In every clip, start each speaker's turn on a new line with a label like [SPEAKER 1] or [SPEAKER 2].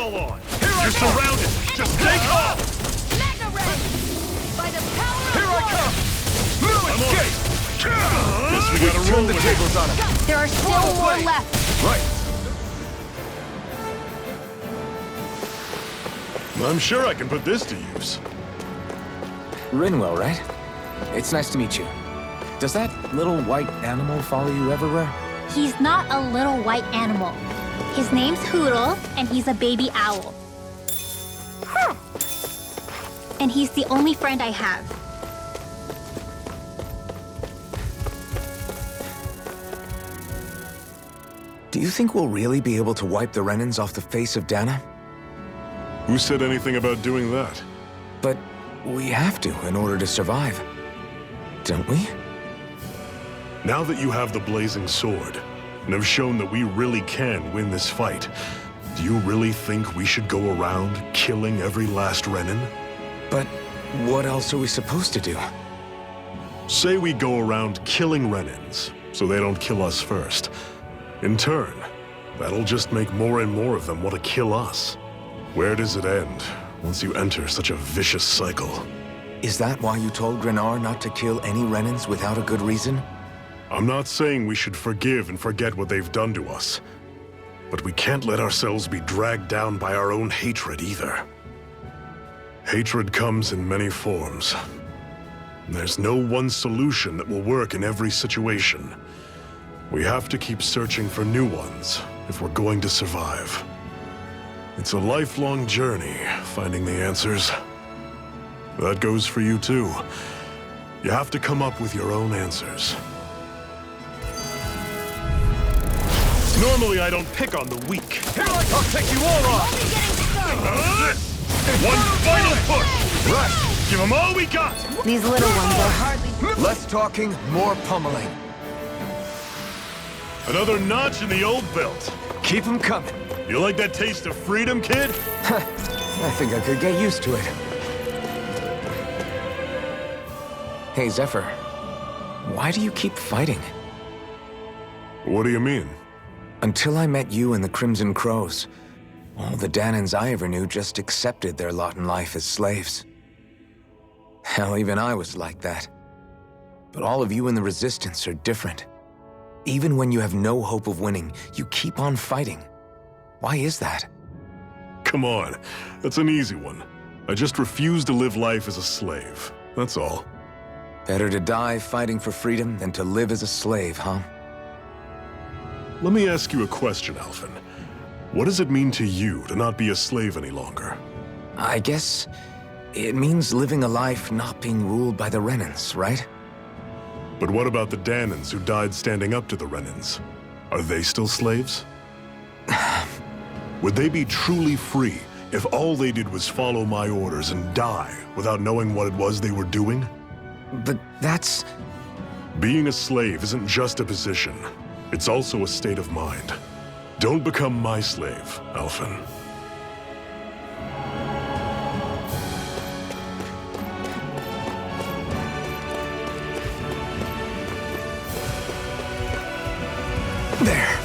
[SPEAKER 1] all on! You're surrounded! Just stay calm!
[SPEAKER 2] Mega Ray! By the power of
[SPEAKER 1] Here I
[SPEAKER 2] water!
[SPEAKER 1] come! No escape! Guess we gotta roll
[SPEAKER 3] Turn the
[SPEAKER 1] with
[SPEAKER 3] tables on him.
[SPEAKER 2] There are still more left.
[SPEAKER 3] Right.
[SPEAKER 1] I'm sure I can put this to use.
[SPEAKER 3] Rinwell, right? It's nice to meet you. Does that little white animal follow you everywhere?
[SPEAKER 4] He's not a little white animal. His name's Hootle, and he's a baby owl. And he's the only friend I have.
[SPEAKER 3] Do you think we'll really be able to wipe the Renans off the face of Dana?
[SPEAKER 1] Who said anything about doing that?
[SPEAKER 3] But we have to in order to survive. Don't we?
[SPEAKER 1] Now that you have the Blazing Sword, and have shown that we really can win this fight, do you really think we should go around killing every last Renan?
[SPEAKER 3] But what else are we supposed to do?
[SPEAKER 1] Say we go around killing Renans, so they don't kill us first. In turn, that'll just make more and more of them want to kill us. Where does it end once you enter such a vicious cycle?
[SPEAKER 3] Is that why you told Grenar not to kill any Renans without a good reason?
[SPEAKER 1] I'm not saying we should forgive and forget what they've done to us, but we can't let ourselves be dragged down by our own hatred either. Hatred comes in many forms. There's no one solution that will work in every situation. We have to keep searching for new ones if we're going to survive. It's a lifelong journey, finding the answers. That goes for you too. You have to come up with your own answers. Normally I don't pick on the weak. Here I'll take you all on!
[SPEAKER 2] Only getting started!
[SPEAKER 1] One final push! Right! Give them all we got!
[SPEAKER 2] These little ones are hardly...
[SPEAKER 3] Less talking, more pummeling.
[SPEAKER 1] Another notch in the old belt.
[SPEAKER 3] Keep them coming.
[SPEAKER 1] You like that taste of freedom, kid?
[SPEAKER 3] I think I could get used to it. Hey, Zephyr. Why do you keep fighting?
[SPEAKER 1] What do you mean?
[SPEAKER 3] Until I met you and the Crimson Crows, all the Danans I ever knew just accepted their lot in life as slaves. Hell, even I was like that. But all of you in the Resistance are different. Even when you have no hope of winning, you keep on fighting. Why is that?
[SPEAKER 1] Come on, that's an easy one. I just refuse to live life as a slave, that's all.
[SPEAKER 3] Better to die fighting for freedom than to live as a slave, huh?
[SPEAKER 1] Let me ask you a question, Alphen. What does it mean to you to not be a slave any longer?
[SPEAKER 3] I guess it means living a life not being ruled by the Renans, right?
[SPEAKER 1] But what about the Danans who died standing up to the Renans? Are they still slaves? Would they be truly free if all they did was follow my orders and die without knowing what it was they were doing?
[SPEAKER 3] But that's...
[SPEAKER 1] Being a slave isn't just a position. It's also a state of mind. Don't become my slave, Alphen.
[SPEAKER 3] There.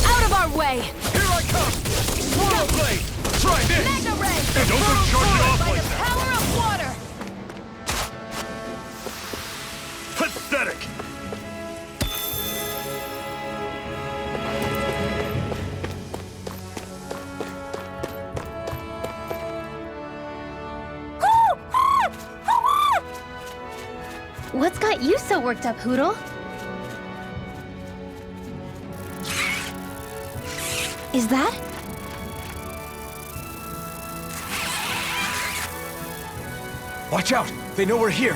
[SPEAKER 2] Out of our way!
[SPEAKER 1] Here I come! Swirl Blade! Try this!
[SPEAKER 2] Mega Ray!
[SPEAKER 1] Hey, don't go charging
[SPEAKER 2] Sword
[SPEAKER 1] off
[SPEAKER 2] by
[SPEAKER 1] like
[SPEAKER 2] the
[SPEAKER 1] that!
[SPEAKER 2] power of water!
[SPEAKER 1] Pathetic!
[SPEAKER 4] What's got you so worked up, Hootle? Is that?
[SPEAKER 3] Watch out! They know we're here!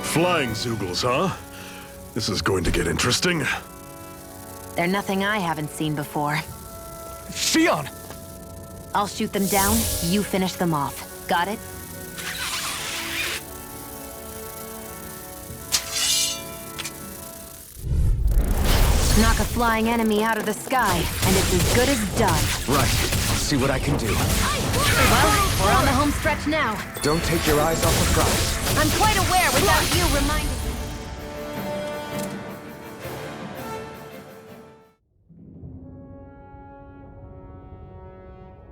[SPEAKER 1] Flying Zeugles, huh? This is going to get interesting.
[SPEAKER 2] They're nothing I haven't seen before.
[SPEAKER 3] Xion!
[SPEAKER 2] I'll shoot them down, you finish them off. Got it? Knock a flying enemy out of the sky, and it's as good as done.
[SPEAKER 3] Right. I'll see what I can do.
[SPEAKER 2] Well, we're on the home stretch now.
[SPEAKER 3] Don't take your eyes off the prize.
[SPEAKER 2] I'm quite aware without you reminding me.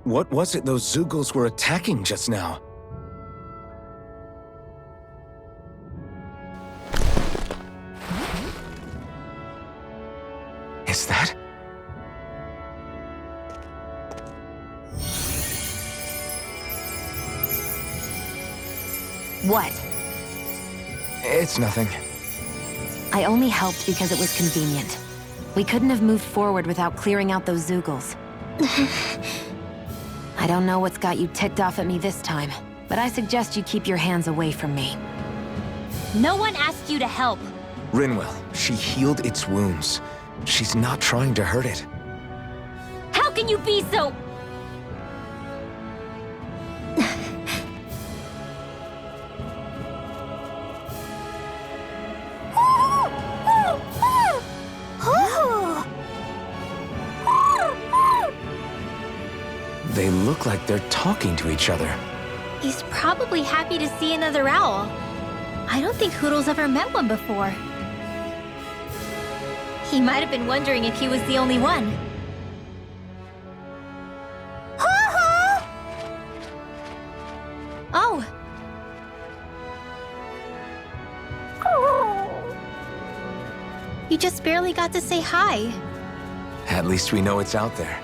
[SPEAKER 3] What was it those Zeugles were attacking just now? Is that?
[SPEAKER 2] What?
[SPEAKER 3] It's nothing.
[SPEAKER 2] I only helped because it was convenient. We couldn't have moved forward without clearing out those Zeugles. I don't know what's got you ticked off at me this time, but I suggest you keep your hands away from me.
[SPEAKER 4] No one asked you to help.
[SPEAKER 3] Rinwell, she healed its wounds. She's not trying to hurt it.
[SPEAKER 4] How can you be so...
[SPEAKER 3] They look like they're talking to each other.
[SPEAKER 4] He's probably happy to see another owl. I don't think Hoodle's ever met one before. He might have been wondering if he was the only one. Oh! You just barely got to say hi.
[SPEAKER 3] At least we know it's out there.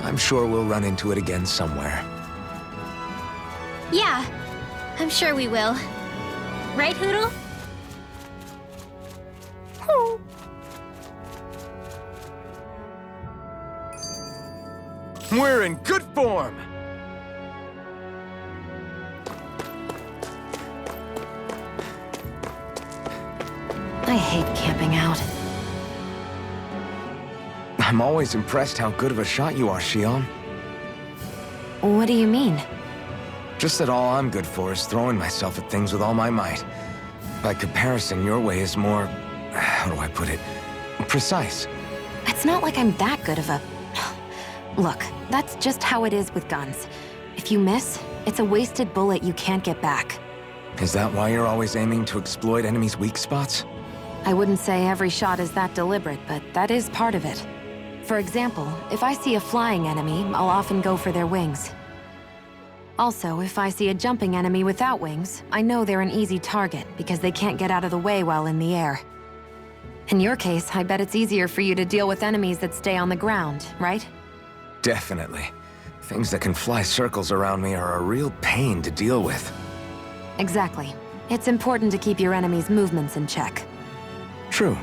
[SPEAKER 3] I'm sure we'll run into it again somewhere.
[SPEAKER 4] Yeah, I'm sure we will. Right, Hoodle?
[SPEAKER 3] We're in good form!
[SPEAKER 2] I hate camping out.
[SPEAKER 3] I'm always impressed how good of a shot you are, Xion.
[SPEAKER 2] What do you mean?
[SPEAKER 3] Just that all I'm good for is throwing myself at things with all my might. By comparison, your way is more... how do I put it? Precise.
[SPEAKER 2] It's not like I'm that good of a... Look, that's just how it is with guns. If you miss, it's a wasted bullet you can't get back.
[SPEAKER 3] Is that why you're always aiming to exploit enemies' weak spots?
[SPEAKER 2] I wouldn't say every shot is that deliberate, but that is part of it. For example, if I see a flying enemy, I'll often go for their wings. Also, if I see a jumping enemy without wings, I know they're an easy target because they can't get out of the way while in the air. In your case, I bet it's easier for you to deal with enemies that stay on the ground, right?
[SPEAKER 3] Definitely. Things that can fly circles around me are a real pain to deal with.
[SPEAKER 2] Exactly. It's important to keep your enemy's movements in check.
[SPEAKER 3] True.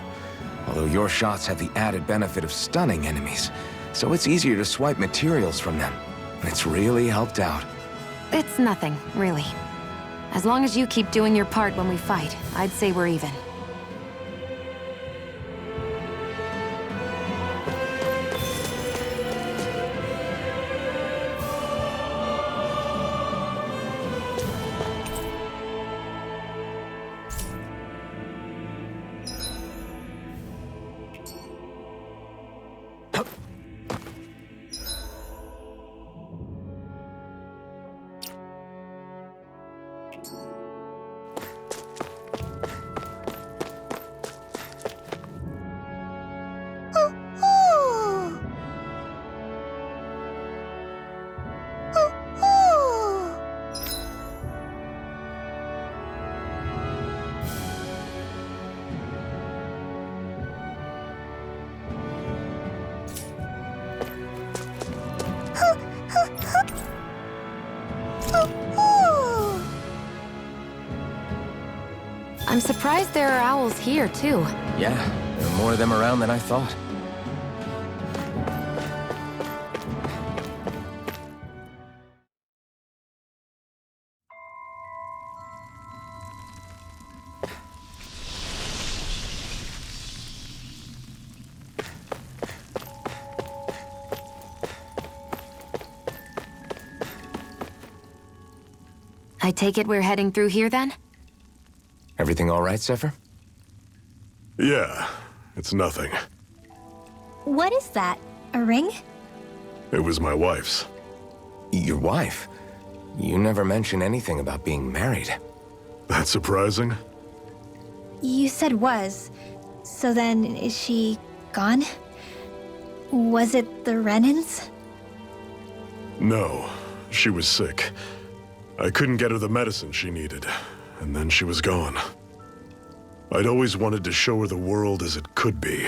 [SPEAKER 3] Although your shots have the added benefit of stunning enemies, so it's easier to swipe materials from them. It's really helped out.
[SPEAKER 2] It's nothing, really. As long as you keep doing your part when we fight, I'd say we're even. I'm surprised there are owls here, too.
[SPEAKER 3] Yeah, there are more of them around than I thought.
[SPEAKER 2] I take it we're heading through here, then?
[SPEAKER 3] Everything all right, Zephyr?
[SPEAKER 1] Yeah, it's nothing.
[SPEAKER 4] What is that? A ring?
[SPEAKER 1] It was my wife's.
[SPEAKER 3] Your wife? You never mentioned anything about being married.
[SPEAKER 1] That surprising?
[SPEAKER 4] You said was. So then, is she gone? Was it the Renans?
[SPEAKER 1] No, she was sick. I couldn't get her the medicine she needed, and then she was gone. I'd always wanted to show her the world as it could be.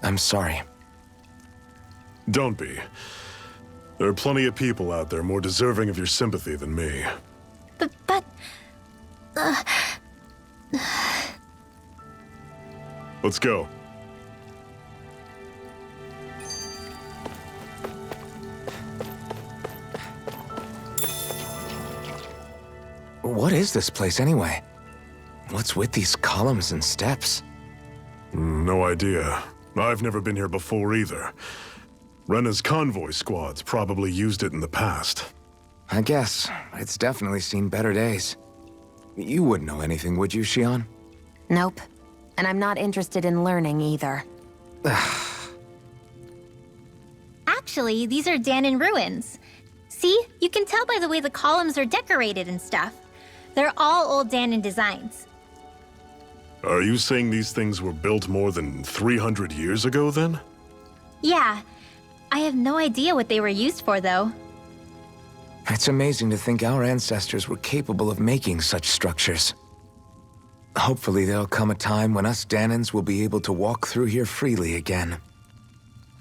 [SPEAKER 3] I'm sorry.
[SPEAKER 1] Don't be. There are plenty of people out there more deserving of your sympathy than me.
[SPEAKER 4] But...
[SPEAKER 1] Let's go.
[SPEAKER 3] What is this place anyway? What's with these columns and steps?
[SPEAKER 1] No idea. I've never been here before either. Rena's convoy squads probably used it in the past.
[SPEAKER 3] I guess. It's definitely seen better days. You wouldn't know anything, would you, Xion?
[SPEAKER 2] Nope. And I'm not interested in learning either.
[SPEAKER 4] Actually, these are Dahnan ruins. See? You can tell by the way the columns are decorated and stuff. They're all old Dahnan designs.
[SPEAKER 1] Are you saying these things were built more than 300 years ago, then?
[SPEAKER 4] Yeah. I have no idea what they were used for, though.
[SPEAKER 3] It's amazing to think our ancestors were capable of making such structures. Hopefully there'll come a time when us Dahnans will be able to walk through here freely again.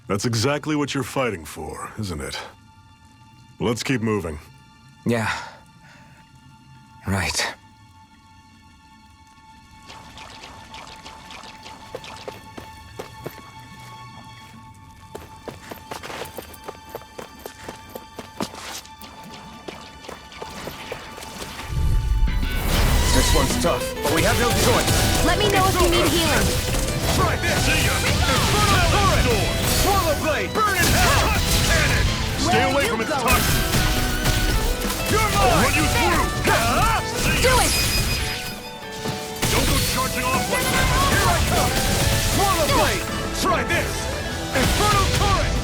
[SPEAKER 1] That's exactly what you're fighting for, isn't it? Let's keep moving.
[SPEAKER 3] Yeah. Right.
[SPEAKER 5] This one's tough, but we have no choice.
[SPEAKER 2] Let me know if you need healing.
[SPEAKER 5] Try this! See ya! Inferno Torrent! Swallow Blade! Burn in hell! Cannon!
[SPEAKER 1] Stay away from its toxin!
[SPEAKER 5] You're
[SPEAKER 1] I'll
[SPEAKER 5] mine!
[SPEAKER 1] run you through!
[SPEAKER 2] Do it!
[SPEAKER 1] Don't go charging off like that!
[SPEAKER 5] Here I come! Swallow Blade! Try this! Inferno Torrent!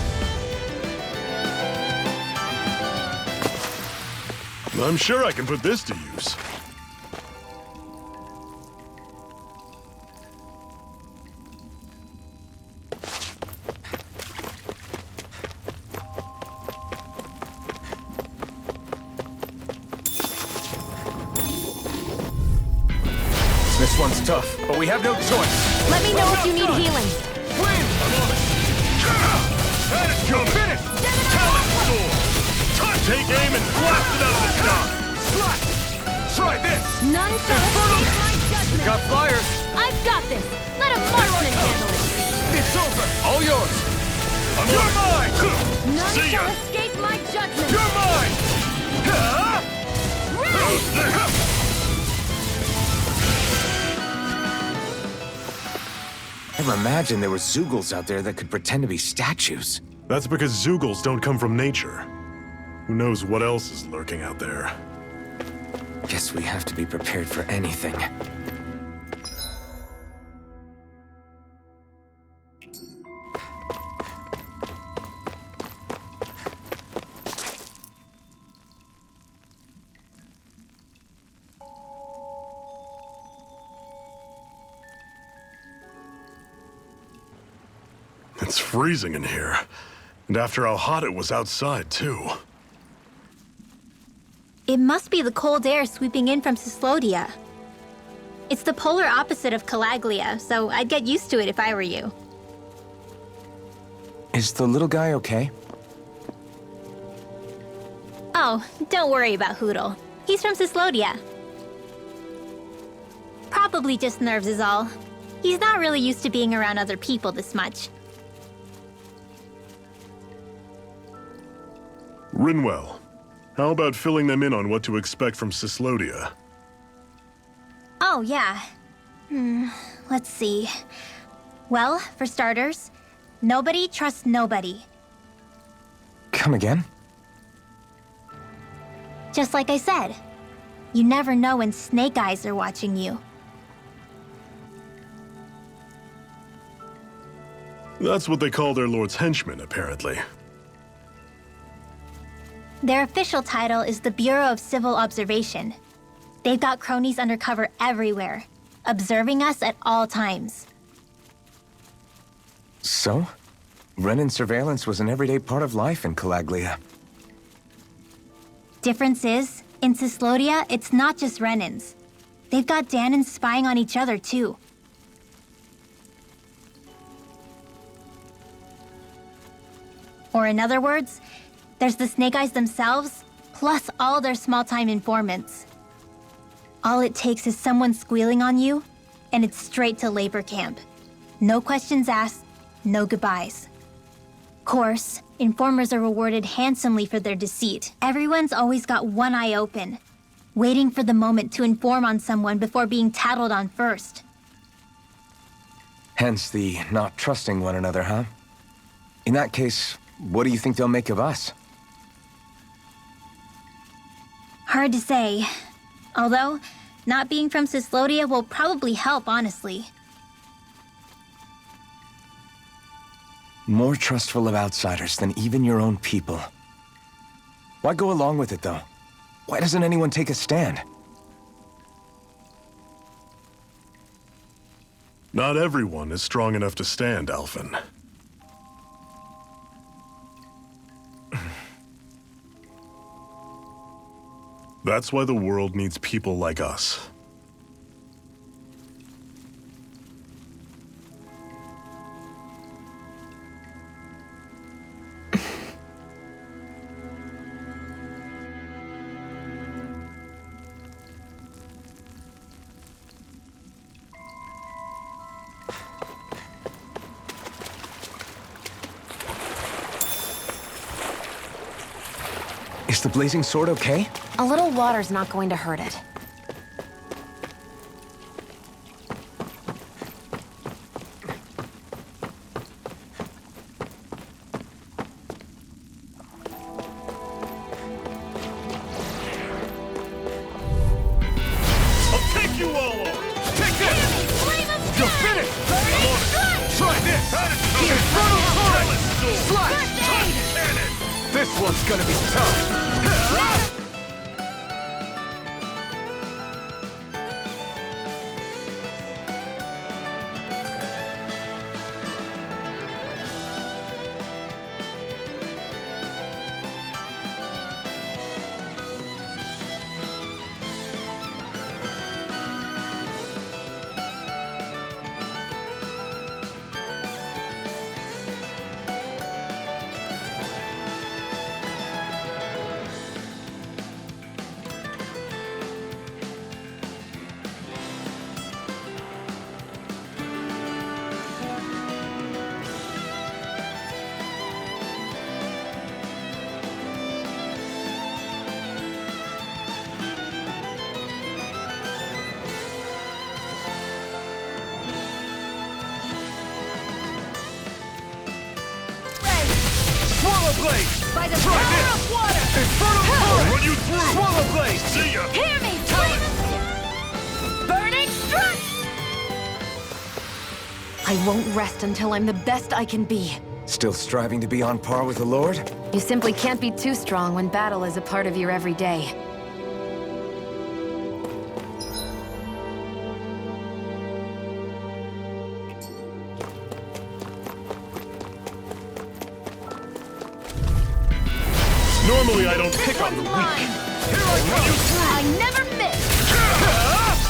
[SPEAKER 1] I'm sure I can put this to use.
[SPEAKER 5] This one's tough, but we have no choice.
[SPEAKER 2] Let me know if you need healing.
[SPEAKER 5] Win! I'm on it! That is your finish!
[SPEAKER 1] Talent sword! Take aim and blast it out of the sky!
[SPEAKER 5] Slash! Try this!
[SPEAKER 2] None shall escape my judgment.
[SPEAKER 5] Got flyers!
[SPEAKER 2] I've got this. Let a marksman handle it.
[SPEAKER 5] It's over! All yours! You're mine!
[SPEAKER 2] None
[SPEAKER 1] See ya.
[SPEAKER 2] shall escape my judgment.
[SPEAKER 5] You're mine!
[SPEAKER 3] Never imagined there were Zeugles out there that could pretend to be statues.
[SPEAKER 1] That's because Zeugles don't come from nature. Who knows what else is lurking out there?
[SPEAKER 3] Guess we have to be prepared for anything.
[SPEAKER 1] It's freezing in here. And after how hot it was outside, too.
[SPEAKER 4] It must be the cold air sweeping in from Cyslodia. It's the polar opposite of Calaglia, so I'd get used to it if I were you.
[SPEAKER 3] Is the little guy okay?
[SPEAKER 4] Oh, don't worry about Hootle. He's from Cyslodia. Probably just nerves is all. He's not really used to being around other people this much.
[SPEAKER 1] Rinwell, how about filling them in on what to expect from Cyslodia?
[SPEAKER 4] Oh, yeah. Let's see. Well, for starters, nobody trusts nobody.
[SPEAKER 3] Come again?
[SPEAKER 4] Just like I said, you never know when Snake Eyes are watching you.
[SPEAKER 1] That's what they call their lord's henchmen, apparently.
[SPEAKER 4] Their official title is the Bureau of Civil Observation. They've got cronies undercover everywhere, observing us at all times.
[SPEAKER 3] So? Renan surveillance was an everyday part of life in Calaglia.
[SPEAKER 4] Difference is, in Cyslodia, it's not just Renans. They've got Danans spying on each other, too. Or in other words, there's the Snake Eyes themselves, plus all their small-time informants. All it takes is someone squealing on you, and it's straight to labor camp. No questions asked, no goodbyes. Course, informers are rewarded handsomely for their deceit. Everyone's always got one eye open, waiting for the moment to inform on someone before being tattled on first.
[SPEAKER 3] Hence the not trusting one another, huh? In that case, what do you think they'll make of us?
[SPEAKER 4] Hard to say. Although, not being from Cyslodia will probably help, honestly.
[SPEAKER 3] More trustful of outsiders than even your own people. Why go along with it, though? Why doesn't anyone take a stand?
[SPEAKER 1] Not everyone is strong enough to stand, Alphen. That's why the world needs people like us.
[SPEAKER 3] Is the blazing sword okay?
[SPEAKER 2] A little water's not going to hurt it.
[SPEAKER 5] I'll take you all on! Take this! You're finished! I'm on it! Try this! Infernal Torrent! Slash! Touch cannon! This one's gonna be tough! Swallow Blade!
[SPEAKER 6] By the
[SPEAKER 5] Try
[SPEAKER 6] power
[SPEAKER 5] this!
[SPEAKER 6] of water!
[SPEAKER 5] Infernal
[SPEAKER 1] I'll
[SPEAKER 5] Torrent!
[SPEAKER 1] run you through!
[SPEAKER 5] Swallow Blade!
[SPEAKER 1] See ya!
[SPEAKER 6] Hear me, burning strike!
[SPEAKER 2] I won't rest until I'm the best I can be.
[SPEAKER 3] Still striving to be on par with the Lord?
[SPEAKER 2] You simply can't be too strong when battle is a part of your everyday.
[SPEAKER 5] Normally I don't pick on the weak. Here I come! You through!
[SPEAKER 6] I never miss!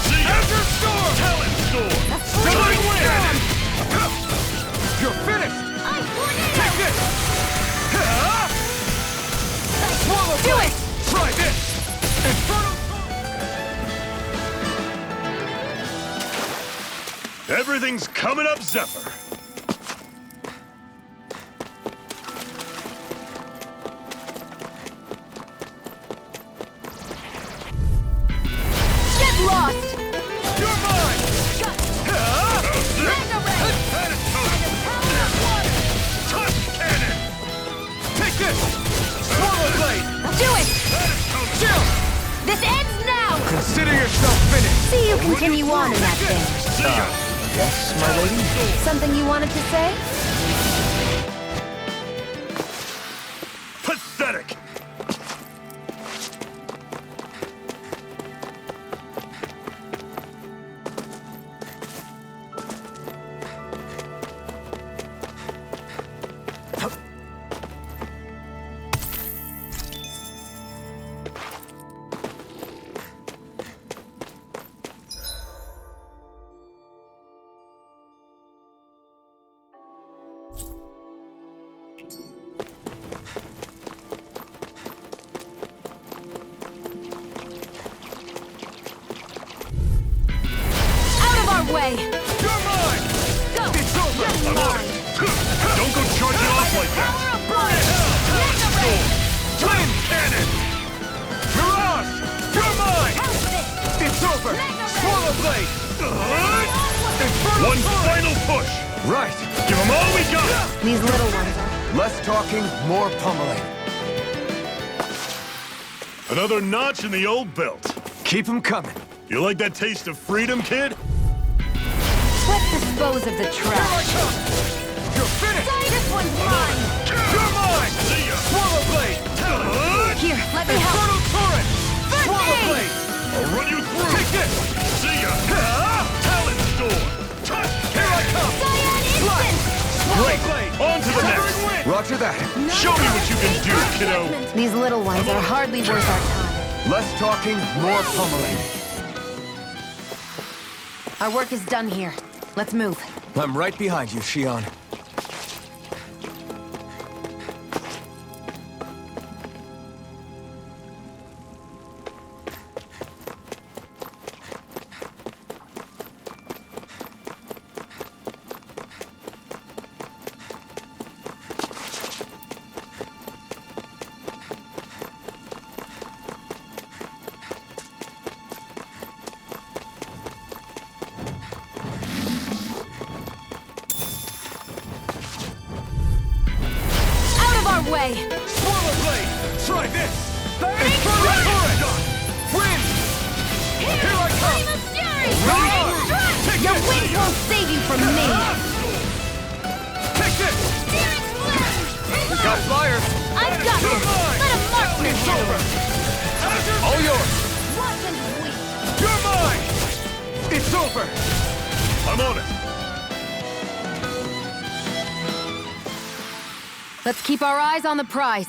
[SPEAKER 5] See ya! After Storm! Talon Storm! Stunning Wind! You're finished!
[SPEAKER 6] I warn you!
[SPEAKER 5] Take this! Swallow
[SPEAKER 6] Do
[SPEAKER 5] Blade!
[SPEAKER 6] it!
[SPEAKER 5] Try this! Infernal Torrent! Everything's coming up, Zephyr!
[SPEAKER 6] Get lost!
[SPEAKER 5] You're mine! Touch cannon! Take this! Swallow Blade!
[SPEAKER 6] Do it!
[SPEAKER 5] Chill!
[SPEAKER 6] This ends now!
[SPEAKER 5] Consider yourself finished!
[SPEAKER 2] See you continue on in that thing.
[SPEAKER 5] See ya!
[SPEAKER 3] Yes, my lady?
[SPEAKER 2] Something you wanted to say?
[SPEAKER 5] Pathetic! One final push!
[SPEAKER 3] Right.
[SPEAKER 5] Give them all we got!
[SPEAKER 2] These little ones are...
[SPEAKER 3] Less talking, more pummeling.
[SPEAKER 1] Another notch in the old belt.
[SPEAKER 3] Keep 'em coming.
[SPEAKER 1] You like that taste of freedom, kid?
[SPEAKER 2] Let's dispose of the
[SPEAKER 5] Here I
[SPEAKER 2] trash.
[SPEAKER 5] come! You're finished!
[SPEAKER 6] This one's mine!
[SPEAKER 5] You're mine!
[SPEAKER 1] See ya!
[SPEAKER 5] Swallow Blade!
[SPEAKER 2] Here, let me help.
[SPEAKER 5] Infernal Torrent!
[SPEAKER 6] First
[SPEAKER 5] Swallow
[SPEAKER 6] aid!
[SPEAKER 5] Blade!
[SPEAKER 1] I'll run you through!
[SPEAKER 5] Take this!
[SPEAKER 1] See ya!
[SPEAKER 5] Talon Storm! Here I come!
[SPEAKER 6] Cyan Instant!
[SPEAKER 5] Swallow Blade!
[SPEAKER 1] On to the
[SPEAKER 5] Severing
[SPEAKER 1] next.
[SPEAKER 5] Wind!
[SPEAKER 3] Roger that.
[SPEAKER 1] Show me what you can do, kiddo!
[SPEAKER 2] These little ones are hardly worth our time.
[SPEAKER 3] Less talking, more pummeling.
[SPEAKER 2] Our work is done here. Let's move.
[SPEAKER 3] I'm right behind you, Shion.
[SPEAKER 2] Out of our way!
[SPEAKER 5] Swallow Blade! Try this!
[SPEAKER 6] Burning
[SPEAKER 5] Infernal
[SPEAKER 6] Torrent!
[SPEAKER 5] Torrent! Wind! Here I come!
[SPEAKER 6] Flame of Fury!
[SPEAKER 5] Burning
[SPEAKER 6] Strike!
[SPEAKER 5] Take
[SPEAKER 2] Your
[SPEAKER 5] this!
[SPEAKER 2] wings won't save you from me!
[SPEAKER 5] Take this!
[SPEAKER 6] Searing Flame!
[SPEAKER 3] Got flyers.
[SPEAKER 6] I've got
[SPEAKER 5] You're
[SPEAKER 6] this!
[SPEAKER 5] mine!
[SPEAKER 6] Let a marksman
[SPEAKER 5] It's
[SPEAKER 6] handle
[SPEAKER 5] over!
[SPEAKER 6] it!
[SPEAKER 3] All yours.
[SPEAKER 6] Wasn't weak!
[SPEAKER 5] You're mine! It's over!
[SPEAKER 1] I'm on it!
[SPEAKER 2] Let's keep our eyes on the prize.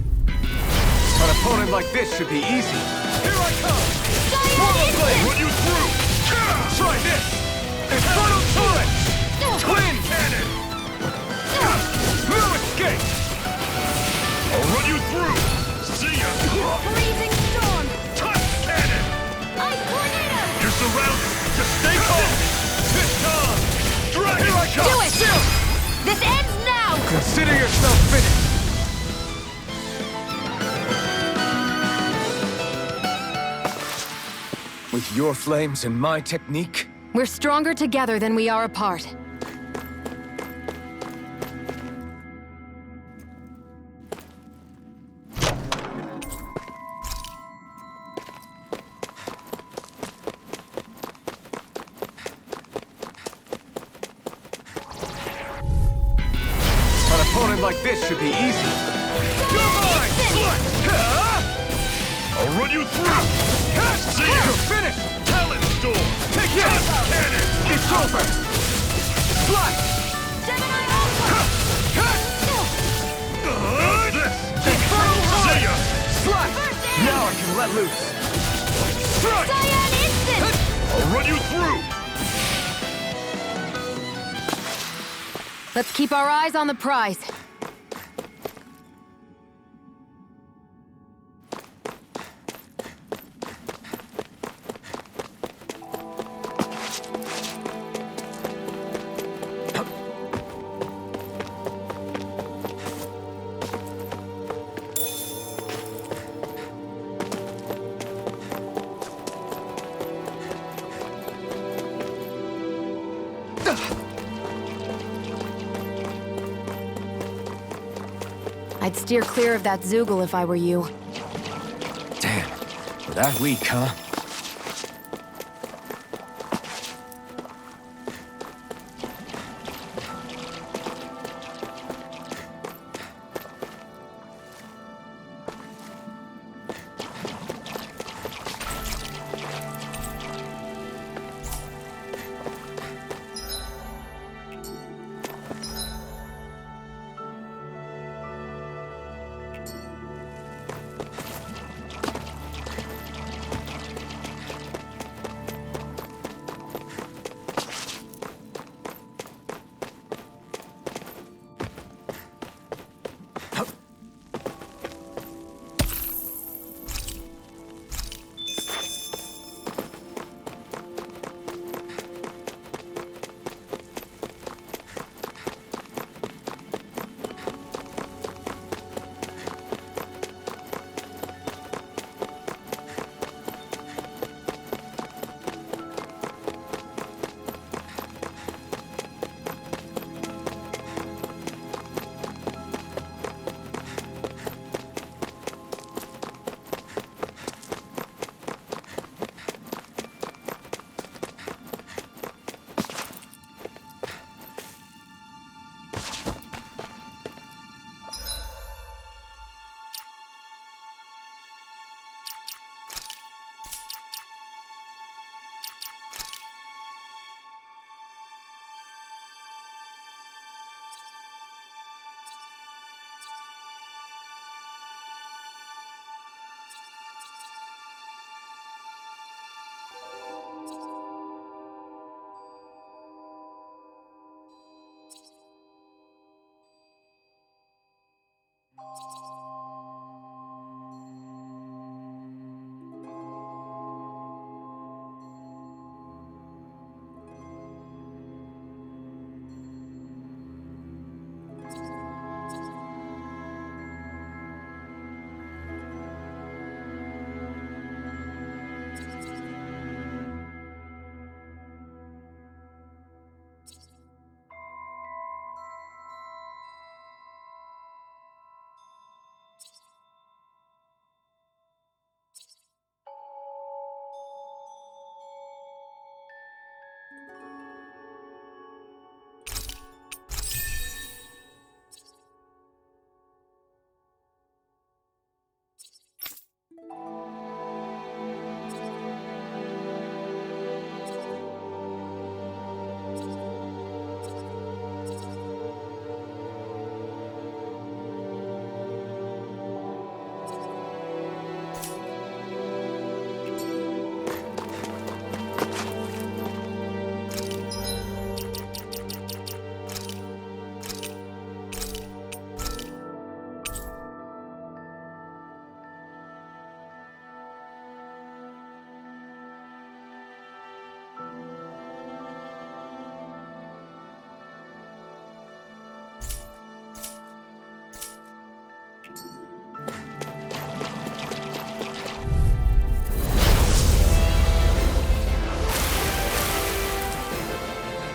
[SPEAKER 3] An opponent like this should be easy.
[SPEAKER 5] Here I come!
[SPEAKER 6] Cyan
[SPEAKER 5] Swallow Blade!
[SPEAKER 6] Instant!
[SPEAKER 5] Run you through! Try this! Infernal Torrent! Twin Cannon! No escape!
[SPEAKER 1] I'll run you through! See ya!
[SPEAKER 6] Freezing Storm!
[SPEAKER 5] Touch Cannon!
[SPEAKER 6] Ice Tornado!
[SPEAKER 1] You're surrounded! Just stay calm!
[SPEAKER 5] Piston!
[SPEAKER 1] Dragon
[SPEAKER 5] Here I come!
[SPEAKER 6] Do it! This ends now!
[SPEAKER 3] Consider yourself finished. With your flames and my technique,
[SPEAKER 2] We're stronger together than we are apart.
[SPEAKER 3] an opponent like this should be easy.
[SPEAKER 5] You're mine!
[SPEAKER 1] I'll run you through! See ya!
[SPEAKER 5] You're finished!
[SPEAKER 1] Talon Storm!
[SPEAKER 5] Take this!
[SPEAKER 1] Cannon!
[SPEAKER 5] It's over! Slash!
[SPEAKER 6] Gemini Alpha!
[SPEAKER 1] This!
[SPEAKER 5] Infernal
[SPEAKER 1] See
[SPEAKER 5] Torrent!
[SPEAKER 1] ya!
[SPEAKER 5] Slash!
[SPEAKER 3] Now I can let loose.
[SPEAKER 5] Strike!
[SPEAKER 6] Cyan Instant!
[SPEAKER 1] I'll run you through!
[SPEAKER 2] Let's keep our eyes on the prize. I'd steer clear of that Zoogle if I were you.
[SPEAKER 3] Damn. That weak, huh?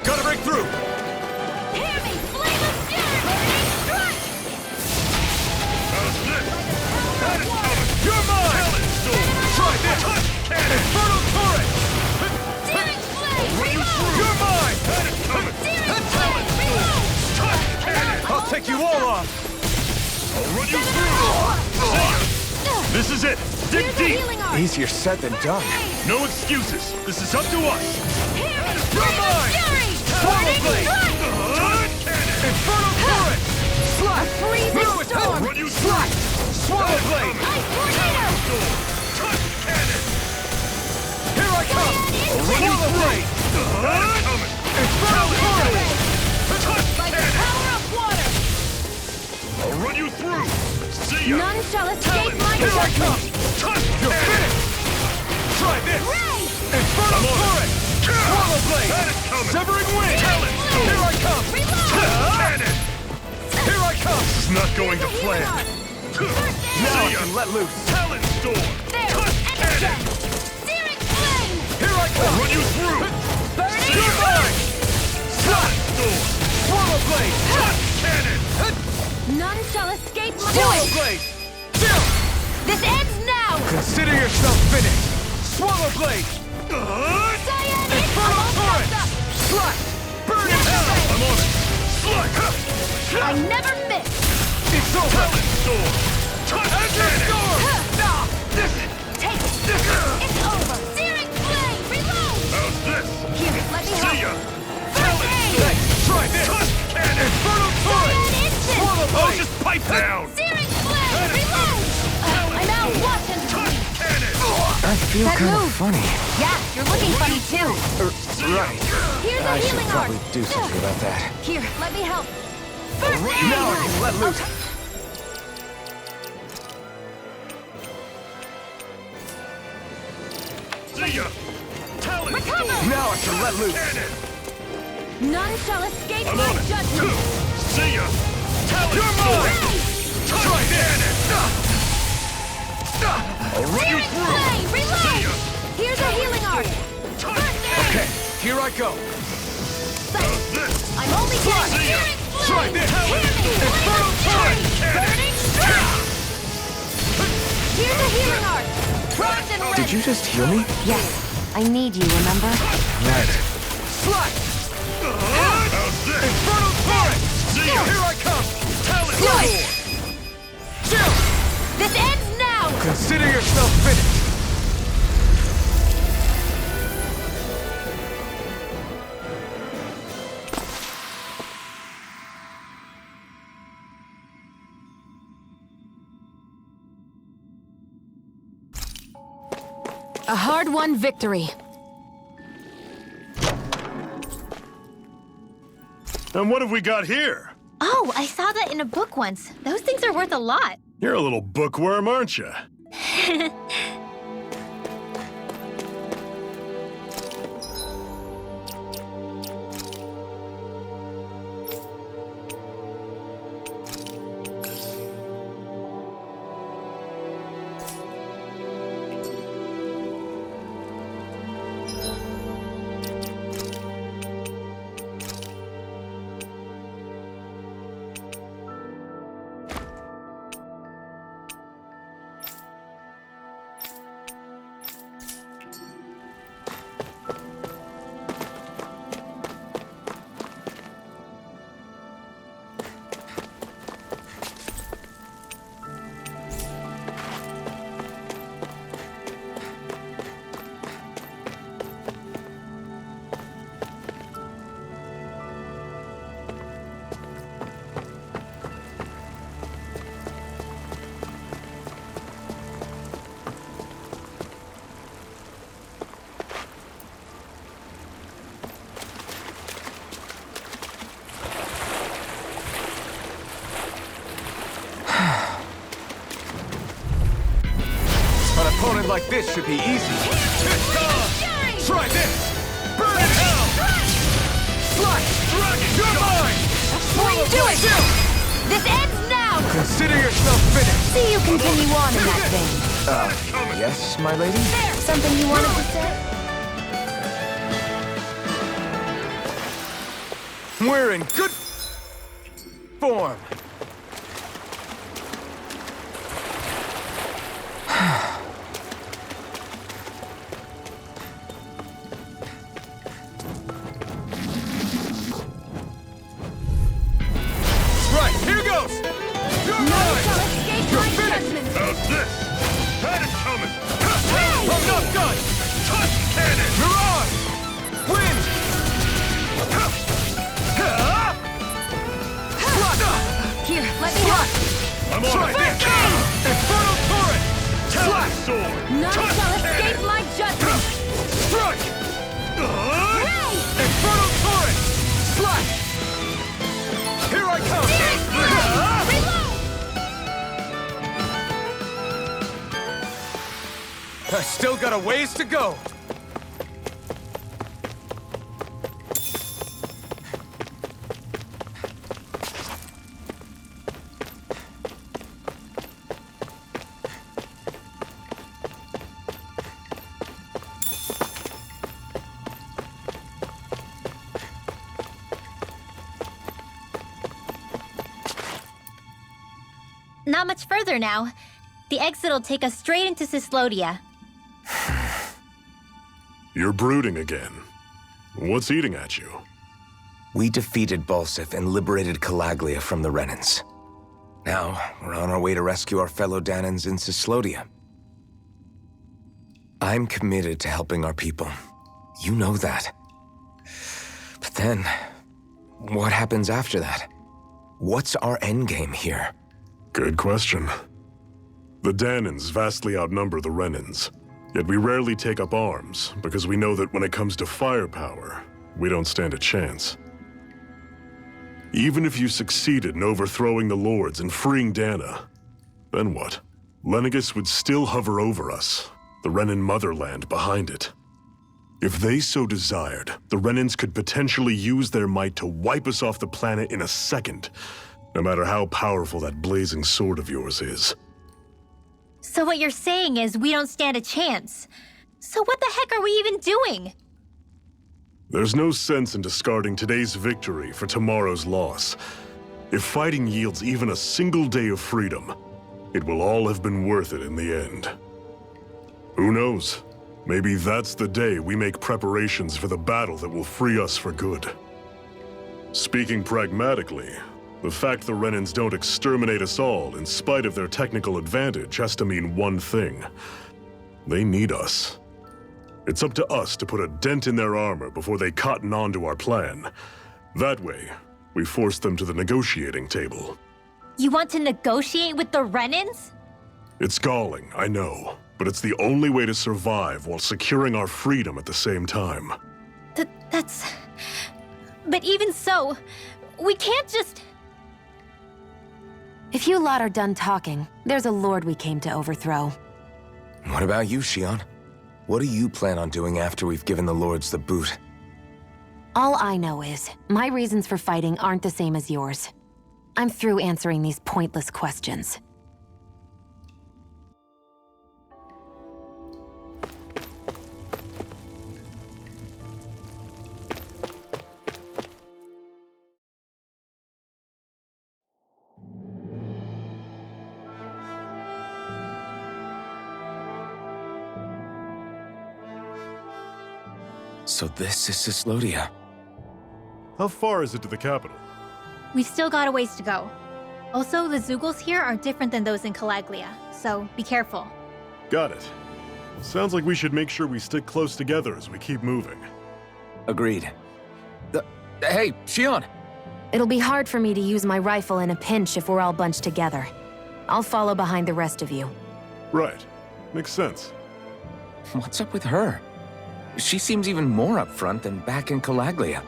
[SPEAKER 5] Gotta break through!
[SPEAKER 6] Hear me! Flame of fury! Burning strike!
[SPEAKER 5] How's this? That is coming! You're mine! Talon Storm! Try this! Cannon! Infernal Torrent!
[SPEAKER 6] Searing flame!
[SPEAKER 5] Run you
[SPEAKER 6] Reload!
[SPEAKER 5] through! You're mine! That is coming!
[SPEAKER 6] Searing
[SPEAKER 5] Talon
[SPEAKER 6] flame!
[SPEAKER 5] Storm!
[SPEAKER 6] Reload!
[SPEAKER 5] Touch cannon! I'll take you all off! I'll run you through! See ya! This is it! Dig
[SPEAKER 6] Here's a
[SPEAKER 5] deep!
[SPEAKER 6] healing art!
[SPEAKER 3] Easier said than done.
[SPEAKER 5] No excuses! This is up to us!
[SPEAKER 6] Hear me!
[SPEAKER 5] You're
[SPEAKER 6] Flame of
[SPEAKER 5] mine!
[SPEAKER 6] fury!
[SPEAKER 5] Swallow
[SPEAKER 6] Burning
[SPEAKER 5] blade!
[SPEAKER 6] strike!
[SPEAKER 5] Touch cannon! Infernal Torrent!
[SPEAKER 6] A freezing storm!
[SPEAKER 5] Run you through! Swallow blade!
[SPEAKER 6] Ice tornado!
[SPEAKER 5] Storm! Touch cannon! Here I come!
[SPEAKER 6] Cyan
[SPEAKER 5] Run you
[SPEAKER 6] instinct!
[SPEAKER 5] through! I'm coming! Infernal Torrent! Touch
[SPEAKER 6] By the
[SPEAKER 5] cannon!
[SPEAKER 6] power of water!
[SPEAKER 5] I'll run you through! See ya!
[SPEAKER 6] None shall escape
[SPEAKER 5] Talon,
[SPEAKER 6] my
[SPEAKER 5] here I come!
[SPEAKER 6] judgment!
[SPEAKER 5] Touch cannon! Try this!
[SPEAKER 6] Ray!
[SPEAKER 5] Infernal Torrent! Swallow blade! That is coming! Severing wind! Talon Storm! Here I come!
[SPEAKER 6] Reload!
[SPEAKER 5] Touch cannon! Here I come! This is not going to
[SPEAKER 6] Here's a
[SPEAKER 5] plan.
[SPEAKER 6] healing art!
[SPEAKER 5] Now I can let loose! Talon Storm!
[SPEAKER 6] There!
[SPEAKER 5] Touch cannon!
[SPEAKER 6] Energize! Searing flame!
[SPEAKER 5] Here I come! I'll run you through!
[SPEAKER 6] Burning
[SPEAKER 5] You're mine! Talon Storm! Swallow blade! Touch cannon!
[SPEAKER 6] None shall escape my
[SPEAKER 5] Swallow blade! Chill!
[SPEAKER 6] This ends now!
[SPEAKER 5] Consider yourself finished! Swallow blade!
[SPEAKER 6] Cyan
[SPEAKER 5] Infernal Torrent!
[SPEAKER 6] instinct!
[SPEAKER 5] Slash! Burn in hell! I'm on it! Slash!
[SPEAKER 6] I never miss!
[SPEAKER 5] It's over! Talon Storm! Touch cannon! Storm! Nah! This is...
[SPEAKER 6] Take it! It's over! Searing flame! Reload!
[SPEAKER 5] How's this?
[SPEAKER 6] Here, let me
[SPEAKER 5] See ya!
[SPEAKER 6] help!
[SPEAKER 5] Talon
[SPEAKER 6] aid!
[SPEAKER 5] Storm! Try this! Touch cannon! Infernal Torrent!
[SPEAKER 6] Cyan instinct!
[SPEAKER 5] Swallow blade! Oh, just pipe down!
[SPEAKER 6] Searing flame!
[SPEAKER 5] That is
[SPEAKER 6] Reload! I'm out
[SPEAKER 5] Storm!
[SPEAKER 6] watching!
[SPEAKER 5] Touch cannon!
[SPEAKER 3] I feel
[SPEAKER 6] That
[SPEAKER 3] kind of
[SPEAKER 6] move.
[SPEAKER 3] funny.
[SPEAKER 6] Yeah, you're looking funny too!
[SPEAKER 3] Right.
[SPEAKER 6] Here's a
[SPEAKER 3] I should
[SPEAKER 6] healing art!
[SPEAKER 3] probably do something about that.
[SPEAKER 6] Here, let me help! First aid!
[SPEAKER 5] Now I can let loose! See ya! Talon
[SPEAKER 6] Recover!
[SPEAKER 5] Storm! Now I can let loose! Cannon!
[SPEAKER 6] None shall escape
[SPEAKER 5] I'm
[SPEAKER 6] my
[SPEAKER 5] on it!
[SPEAKER 6] judgment!
[SPEAKER 5] See ya! Talon
[SPEAKER 6] You're
[SPEAKER 5] Storm!
[SPEAKER 6] mine!
[SPEAKER 5] Try cannon! I'll run you
[SPEAKER 6] Searing
[SPEAKER 5] through!
[SPEAKER 6] flame!
[SPEAKER 5] See
[SPEAKER 6] Reload!
[SPEAKER 5] ya!
[SPEAKER 6] Here's a healing art!
[SPEAKER 5] Touch
[SPEAKER 6] First aid!
[SPEAKER 5] Okay, here I go!
[SPEAKER 6] Sight.
[SPEAKER 5] How's this?
[SPEAKER 6] I'm only getting
[SPEAKER 5] See ya!
[SPEAKER 6] searing flame!
[SPEAKER 5] Try this!
[SPEAKER 6] Hear me!
[SPEAKER 5] Infernal
[SPEAKER 6] Flame of
[SPEAKER 5] Torrent!
[SPEAKER 6] fury! Burning strike! Here's a healing art! Bronze and red!
[SPEAKER 3] Did you just heal me?
[SPEAKER 2] Yes, I need you, remember?
[SPEAKER 3] Right.
[SPEAKER 5] Slash! How's this? Infernal Torrent! See ya! Here I come! Talon
[SPEAKER 6] Right.
[SPEAKER 5] Storm! Chill!
[SPEAKER 6] This ends now!
[SPEAKER 5] Consider yourself finished!
[SPEAKER 2] A hard-won victory.
[SPEAKER 1] And what have we got here?
[SPEAKER 4] Oh, I saw that in a book once. Those things are worth a lot.
[SPEAKER 1] You're a little bookworm, aren't you?
[SPEAKER 5] like this should be easy.
[SPEAKER 6] Fury!
[SPEAKER 5] Try this! Burn in hell! Slash! Dragon! You're mine!
[SPEAKER 6] Before you do it! This ends now!
[SPEAKER 5] Consider yourself finished!
[SPEAKER 2] See you continue on in that vein.
[SPEAKER 3] Yes, my lady?
[SPEAKER 6] There!
[SPEAKER 2] Something you wanted to say?
[SPEAKER 5] We're in good form. Right, here goes! You're mine!
[SPEAKER 6] Shall escape
[SPEAKER 5] You're
[SPEAKER 6] my
[SPEAKER 5] finished!
[SPEAKER 6] judgment!
[SPEAKER 1] How's this? Had it coming!
[SPEAKER 5] I'm not done!
[SPEAKER 1] Touch cannon!
[SPEAKER 5] You're on! Win!
[SPEAKER 6] Here, let me help!
[SPEAKER 1] I'm on
[SPEAKER 5] Try
[SPEAKER 1] it!
[SPEAKER 5] this! Infernal Torrent!
[SPEAKER 1] Talon sword!
[SPEAKER 6] None
[SPEAKER 1] Touch
[SPEAKER 6] shall
[SPEAKER 1] cannon!
[SPEAKER 6] escape my judgment!
[SPEAKER 5] Strike!
[SPEAKER 6] Hey!
[SPEAKER 5] Infernal Torrent! Slash! Here I come!
[SPEAKER 6] Reload!
[SPEAKER 5] I still got a ways to go.
[SPEAKER 4] Not much further now. The exit'll take us straight into Cyslodia.
[SPEAKER 1] You're brooding again. What's eating at you?
[SPEAKER 3] We defeated Balsif and liberated Calaglia from the Renans. Now, we're on our way to rescue our fellow Danans in Cyslodia. I'm committed to helping our people. You know that. But then, what happens after that? What's our endgame here?
[SPEAKER 1] Good question. The Danans vastly outnumber the Renans, yet we rarely take up arms because we know that when it comes to firepower, we don't stand a chance. Even if you succeeded in overthrowing the Lords and freeing Dana, then what? Lenegis would still hover over us, the Renan motherland behind it. If they so desired, the Renans could potentially use their might to wipe us off the planet in a second, no matter how powerful that blazing sword of yours is.
[SPEAKER 4] So what you're saying is we don't stand a chance. So what the heck are we even doing?
[SPEAKER 1] There's no sense in discarding today's victory for tomorrow's loss. If fighting yields even a single day of freedom, it will all have been worth it in the end. Who knows? Maybe that's the day we make preparations for the battle that will free us for good. Speaking pragmatically, the fact the Renans don't exterminate us all in spite of their technical advantage has to mean one thing. They need us. It's up to us to put a dent in their armor before they cotton on to our plan. That way, we force them to the negotiating table.
[SPEAKER 4] You want to negotiate with the Renans?
[SPEAKER 1] It's galling, I know, but it's the only way to survive while securing our freedom at the same time.
[SPEAKER 4] That's... But even so, we can't just...
[SPEAKER 2] If you lot are done talking, there's a lord we came to overthrow.
[SPEAKER 3] What about you, Shionne? What do you plan on doing after we've given the Lords the boot?
[SPEAKER 2] All I know is, my reasons for fighting aren't the same as yours. I'm through answering these pointless questions.
[SPEAKER 3] So this is Cyslodia.
[SPEAKER 1] How far is it to the capital?
[SPEAKER 4] We've still got a ways to go. Also, the Zeugles here are different than those in Calaglia, so be careful.
[SPEAKER 1] Got it. Sounds like we should make sure we stick close together as we keep moving.
[SPEAKER 3] Agreed. Hey, Shionne!
[SPEAKER 2] It'll be hard for me to use my rifle in a pinch if we're all bunched together. I'll follow behind the rest of you.
[SPEAKER 1] Right. Makes sense.
[SPEAKER 3] What's up with her? She seems even more upfront than back in Calaglia.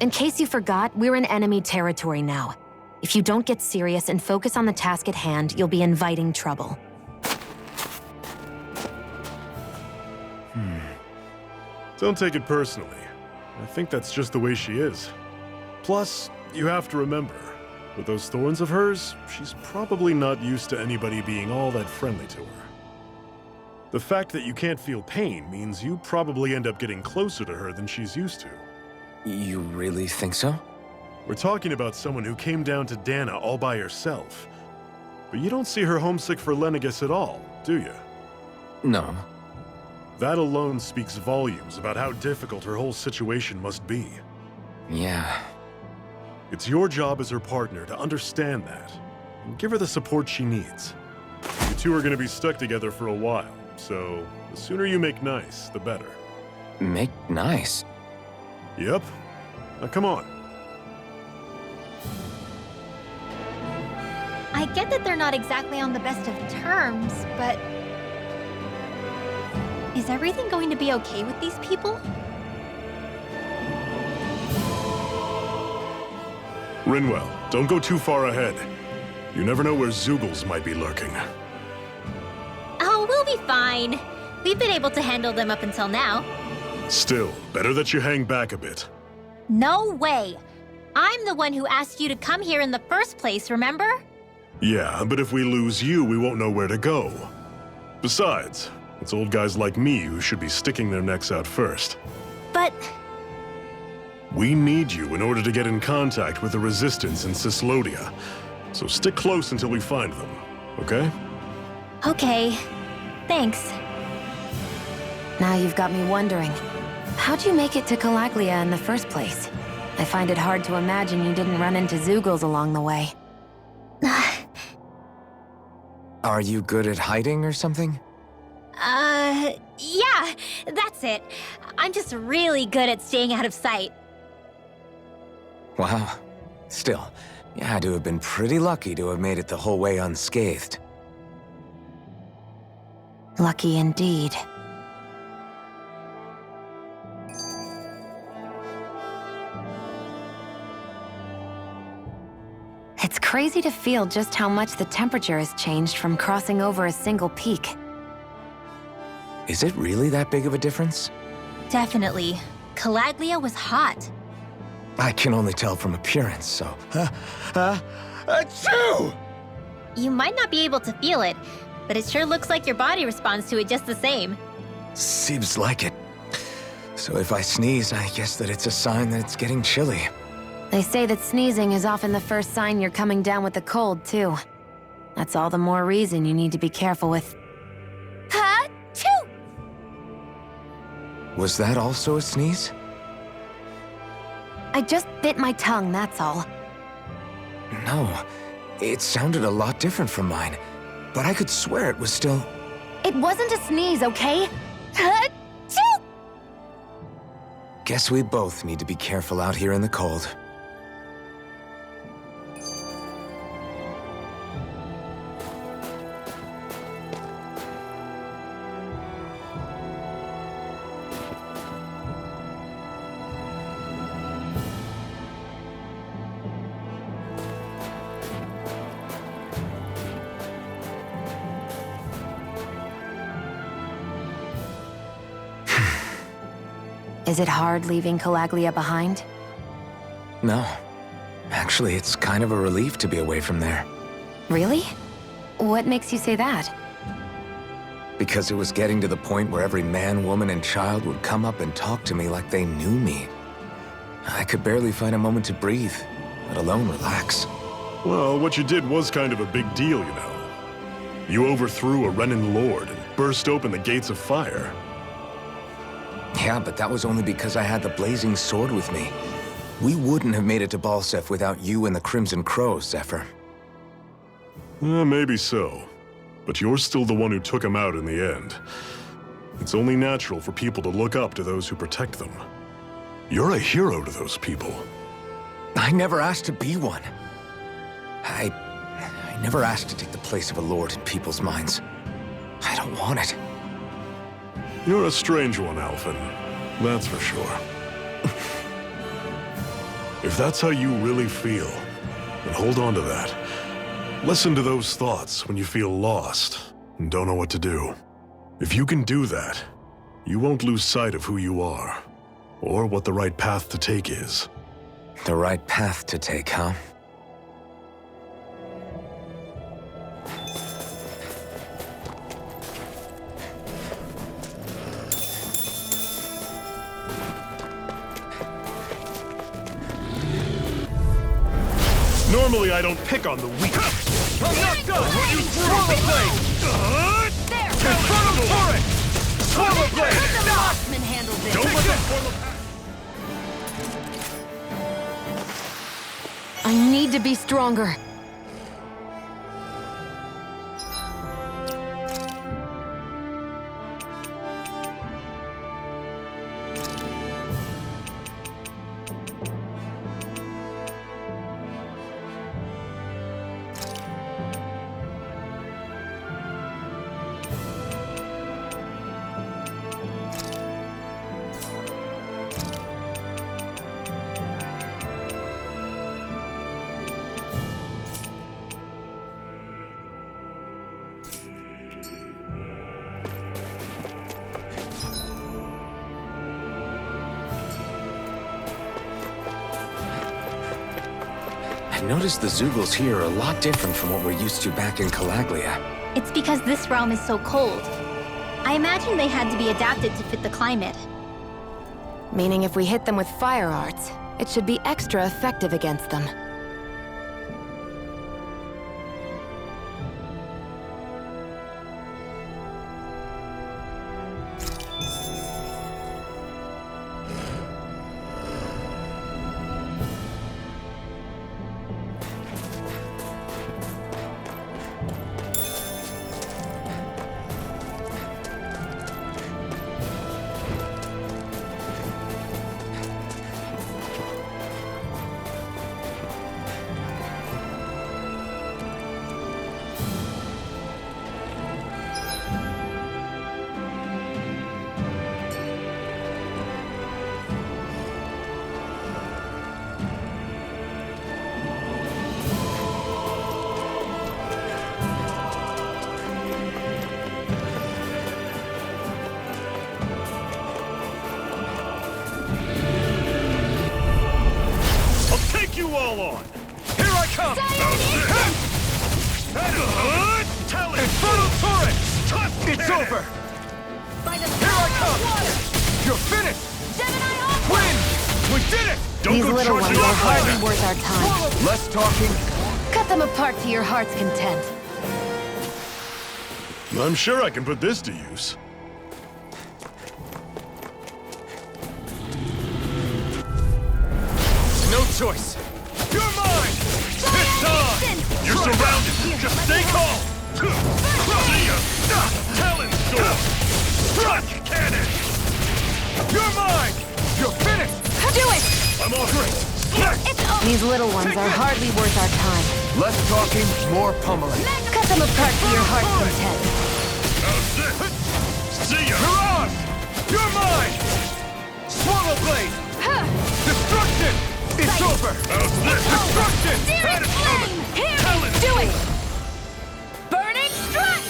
[SPEAKER 2] In case you forgot, we're in enemy territory now. If you don't get serious and focus on the task at hand, you'll be inviting trouble.
[SPEAKER 1] Don't take it personally. I think that's just the way she is. Plus, you have to remember, with those thorns of hers, she's probably not used to anybody being all that friendly to her. The fact that you can't feel pain means you probably end up getting closer to her than she's used to.
[SPEAKER 3] You really think so?
[SPEAKER 1] We're talking about someone who came down to Dana all by herself. But you don't see her homesick for Lenegis at all, do you?
[SPEAKER 3] No.
[SPEAKER 1] That alone speaks volumes about how difficult her whole situation must be.
[SPEAKER 3] Yeah.
[SPEAKER 1] It's your job as her partner to understand that, and give her the support she needs. You two are gonna be stuck together for a while, so the sooner you make nice, the better.
[SPEAKER 3] Make nice.
[SPEAKER 1] Yep. Now come on.
[SPEAKER 4] I get that they're not exactly on the best of terms, but... is everything going to be okay with these people?
[SPEAKER 1] Rinwell, don't go too far ahead. You never know where Zeugles might be lurking.
[SPEAKER 4] Oh, we'll be fine. We've been able to handle them up until now.
[SPEAKER 1] Still, better that you hang back a bit.
[SPEAKER 4] No way! I'm the one who asked you to come here in the first place, remember?
[SPEAKER 1] Yeah, but if we lose you, we won't know where to go. Besides, it's old guys like me who should be sticking their necks out first.
[SPEAKER 4] But...
[SPEAKER 1] We need you in order to get in contact with the Resistance in Cyslodia. So stick close until we find them, okay?
[SPEAKER 4] okay. Thanks.
[SPEAKER 2] Now you've got me wondering. How'd you make it to Calaglia in the first place? I find it hard to imagine you didn't run into Zeugles along the way.
[SPEAKER 3] Are you good at hiding or something?
[SPEAKER 4] Yeah, that's it. I'm just really good at staying out of sight.
[SPEAKER 3] Wow. Still, you had to have been pretty lucky to have made it the whole way unscathed.
[SPEAKER 2] Lucky indeed. It's crazy to feel just how much the temperature has changed from crossing over a single peak.
[SPEAKER 3] Is it really that big of a difference?
[SPEAKER 4] Definitely. Calaglia was hot.
[SPEAKER 3] I can only tell from appearance, so... Achoo!
[SPEAKER 4] You might not be able to feel it, but it sure looks like your body responds to it just the same.
[SPEAKER 3] Seems like it. So if I sneeze, I guess that it's a sign that it's getting chilly.
[SPEAKER 2] They say that sneezing is often the first sign you're coming down with the cold, too. That's all the more reason you need to be careful with... Ha-choo!
[SPEAKER 3] Was that also a sneeze?
[SPEAKER 2] I just bit my tongue, that's all.
[SPEAKER 3] No. It sounded a lot different from mine. But I could swear it was still...
[SPEAKER 2] It wasn't a sneeze, okay? Ha-choo!
[SPEAKER 3] Guess we both need to be careful out here in the cold.
[SPEAKER 2] Is it hard leaving Calaglia behind?
[SPEAKER 3] No. Actually, it's kind of a relief to be away from there.
[SPEAKER 2] Really? What makes you say that?
[SPEAKER 3] Because it was getting to the point where every man, woman, and child would come up and talk to me like they knew me. I could barely find a moment to breathe, let alone relax.
[SPEAKER 1] Well, what you did was kind of a big deal, you know. You overthrew a Renan lord and burst open the gates of fire.
[SPEAKER 3] Yeah, but that was only because I had the blazing sword with me. We wouldn't have made it to Balseph without you and the Crimson Crows, Zephyr.
[SPEAKER 1] Maybe so. But you're still the one who took him out in the end. It's only natural for people to look up to those who protect them. You're a hero to those people.
[SPEAKER 3] I never asked to be one. I never asked to take the place of a lord in people's minds. I don't want it.
[SPEAKER 1] You're a strange one, Alphen. That's for sure. If that's how you really feel, then hold on to that. Listen to those thoughts when you feel lost and don't know what to do. If you can do that, You won't lose sight of who you are, or what the right path to take is.
[SPEAKER 3] The right path to take, huh?
[SPEAKER 1] Normally I don't pick on the weak.
[SPEAKER 5] I'm not done! Will you swirl the blade?
[SPEAKER 6] There!
[SPEAKER 5] Infernal turret! Swirl the blade!
[SPEAKER 6] The marksman handles it!
[SPEAKER 1] Don't let them form a
[SPEAKER 2] I need to be stronger.
[SPEAKER 3] I noticed the Zeugles here are a lot different from what we're used to back in Calaglia.
[SPEAKER 4] It's because this realm is so cold. I imagine they had to be adapted to fit the climate.
[SPEAKER 2] Meaning if we hit them with fire arts, it should be extra effective against them.
[SPEAKER 1] you all on!
[SPEAKER 5] Here I come!
[SPEAKER 1] Talon!
[SPEAKER 5] Infernal turret! It's
[SPEAKER 1] Cannon!
[SPEAKER 5] over!
[SPEAKER 6] By the
[SPEAKER 5] Here I
[SPEAKER 6] power
[SPEAKER 5] come!
[SPEAKER 6] of water!
[SPEAKER 5] You're finished!
[SPEAKER 6] Gemini Aqua!
[SPEAKER 5] Win! We did it!
[SPEAKER 1] Don't
[SPEAKER 2] These
[SPEAKER 1] go
[SPEAKER 2] little ones
[SPEAKER 1] charging
[SPEAKER 2] are
[SPEAKER 1] off like
[SPEAKER 2] hardly
[SPEAKER 1] that!
[SPEAKER 2] worth our time.
[SPEAKER 5] Less talking.
[SPEAKER 2] Cut them apart to your heart's content.
[SPEAKER 1] I'm sure I can put this to use.
[SPEAKER 5] No choice. You're mine! It's on!
[SPEAKER 1] You're surrounded! Just stay calm! See ya! Talon Sword! Struck Cannon!
[SPEAKER 5] You're mine! You're finished!
[SPEAKER 2] Do it!
[SPEAKER 1] I'm off!
[SPEAKER 2] These little ones are hardly worth our time.
[SPEAKER 5] Less talking, more pummeling.
[SPEAKER 2] Cut them apart to your heart's content.
[SPEAKER 1] How's this? See ya!
[SPEAKER 5] Mirage! You're mine! Swallow Blade! Destruction! It's over!
[SPEAKER 1] How's this?
[SPEAKER 5] Destruction!
[SPEAKER 6] Searing flame! Here!
[SPEAKER 1] Talon
[SPEAKER 6] Do it!
[SPEAKER 1] Sword!
[SPEAKER 6] Burning strike!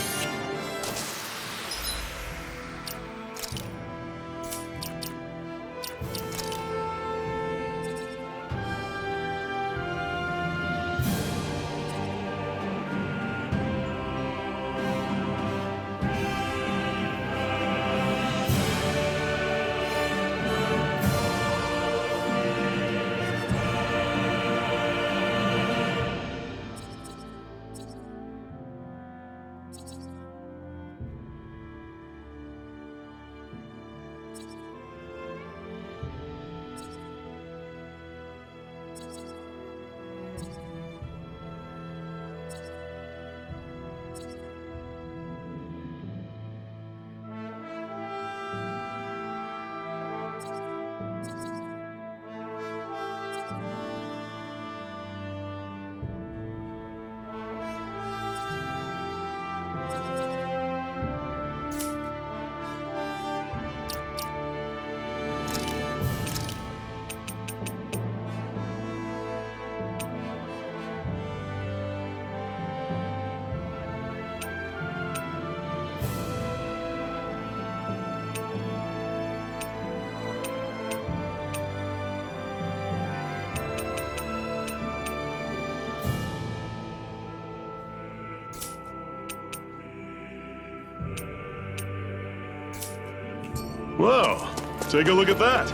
[SPEAKER 1] Whoa, take a look at that.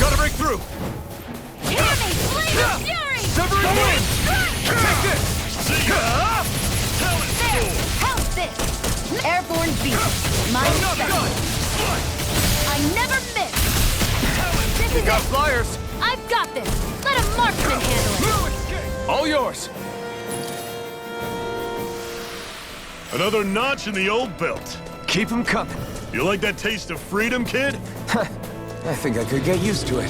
[SPEAKER 5] Gotta break through!
[SPEAKER 6] Hear me! Flame of fury!
[SPEAKER 5] Severing wind! Take this!
[SPEAKER 6] There! How's this? Airborne beast. Mine
[SPEAKER 5] I'm not
[SPEAKER 6] special.
[SPEAKER 5] done!
[SPEAKER 6] I never miss! This is
[SPEAKER 5] Got
[SPEAKER 6] it!
[SPEAKER 5] flyers!
[SPEAKER 6] I've got this! Let a marksman handle it!
[SPEAKER 5] No escape! All yours!
[SPEAKER 1] Another notch in the old belt.
[SPEAKER 3] Keep 'em coming.
[SPEAKER 1] You like that taste of freedom, kid?
[SPEAKER 3] I think I could get used to it.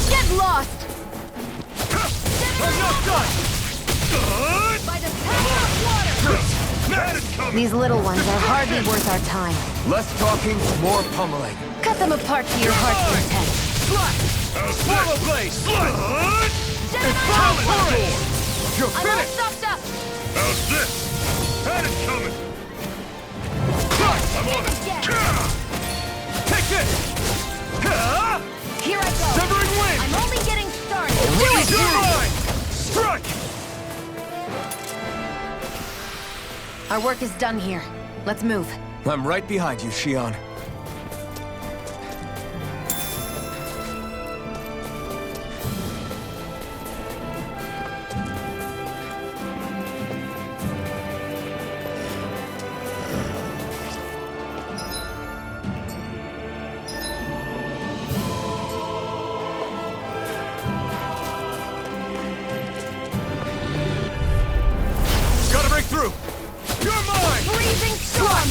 [SPEAKER 6] Get lost!
[SPEAKER 5] I'm not done!
[SPEAKER 6] By the power of water!
[SPEAKER 1] That is coming!
[SPEAKER 2] These little ones are hardly worth our time.
[SPEAKER 3] Less talking, more pummeling.
[SPEAKER 2] Cut them apart to your heart's content.
[SPEAKER 5] Swallow Blaze!
[SPEAKER 6] Gemini
[SPEAKER 5] Torrent! You're
[SPEAKER 6] I'm all
[SPEAKER 5] finished!
[SPEAKER 6] stocked up!
[SPEAKER 1] How's this? That is coming! I'm on it!
[SPEAKER 6] Again.
[SPEAKER 5] Take this!
[SPEAKER 6] Here I go!
[SPEAKER 5] Severing wind!
[SPEAKER 6] I'm only getting started!
[SPEAKER 5] You're mine! Strike!
[SPEAKER 2] Our work is done here. Let's move.
[SPEAKER 3] I'm right behind you, Shion.
[SPEAKER 5] Gotta break through! You're mine!
[SPEAKER 6] Freezing storm!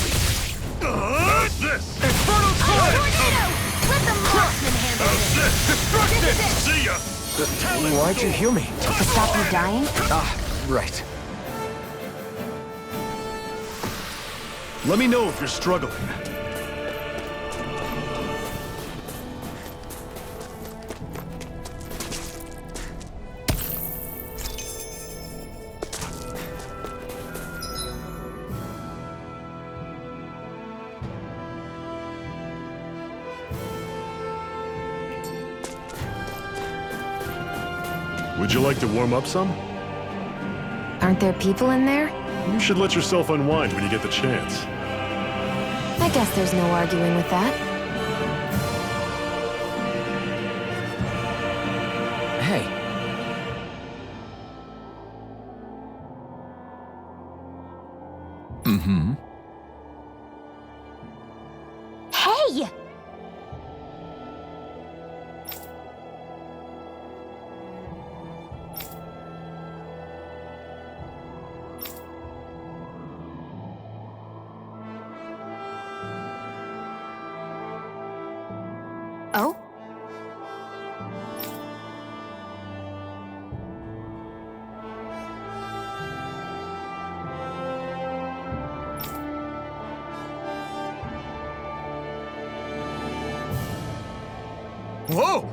[SPEAKER 1] How's this?
[SPEAKER 5] Infernal
[SPEAKER 6] Tornado!
[SPEAKER 5] Torrent!
[SPEAKER 6] Let the marksman handle
[SPEAKER 1] How's
[SPEAKER 6] it!
[SPEAKER 1] this?
[SPEAKER 5] Destructive!
[SPEAKER 1] See ya!
[SPEAKER 3] Why'd you heal me?
[SPEAKER 2] To stop you dying?
[SPEAKER 3] Ah, right.
[SPEAKER 1] Let me know if you're struggling. Would you like to warm up some?
[SPEAKER 2] Aren't there people in there?
[SPEAKER 1] You should let yourself unwind when you get the chance.
[SPEAKER 2] I guess there's no arguing with that.
[SPEAKER 3] Hey,
[SPEAKER 6] Hey!
[SPEAKER 2] Oh?
[SPEAKER 5] Whoa!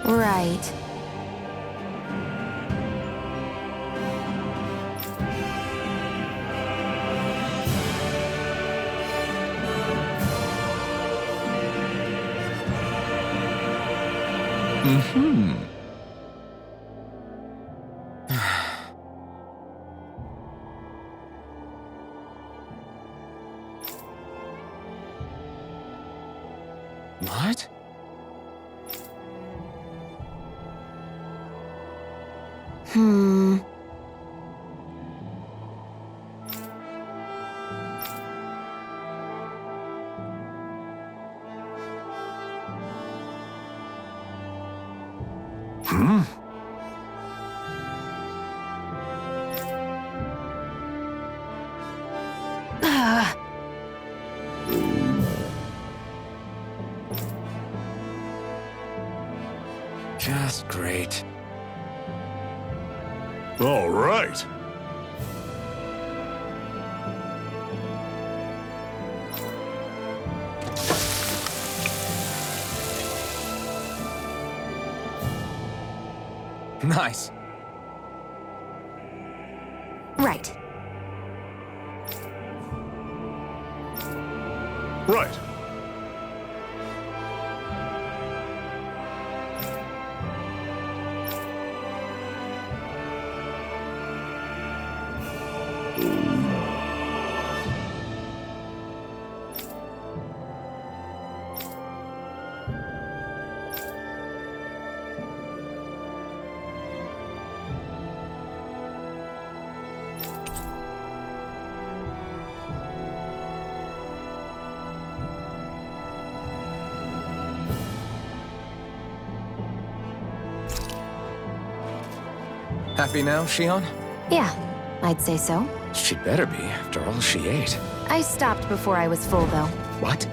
[SPEAKER 2] Right.
[SPEAKER 3] What?
[SPEAKER 2] Hmm. Ah.
[SPEAKER 3] Just great.
[SPEAKER 1] All right.
[SPEAKER 3] Nice.
[SPEAKER 2] Right.
[SPEAKER 1] Right.
[SPEAKER 3] Happy now, Shion?
[SPEAKER 2] Yeah, I'd say so.
[SPEAKER 3] She better be, after all she ate.
[SPEAKER 2] I stopped before I was full, though.
[SPEAKER 3] What?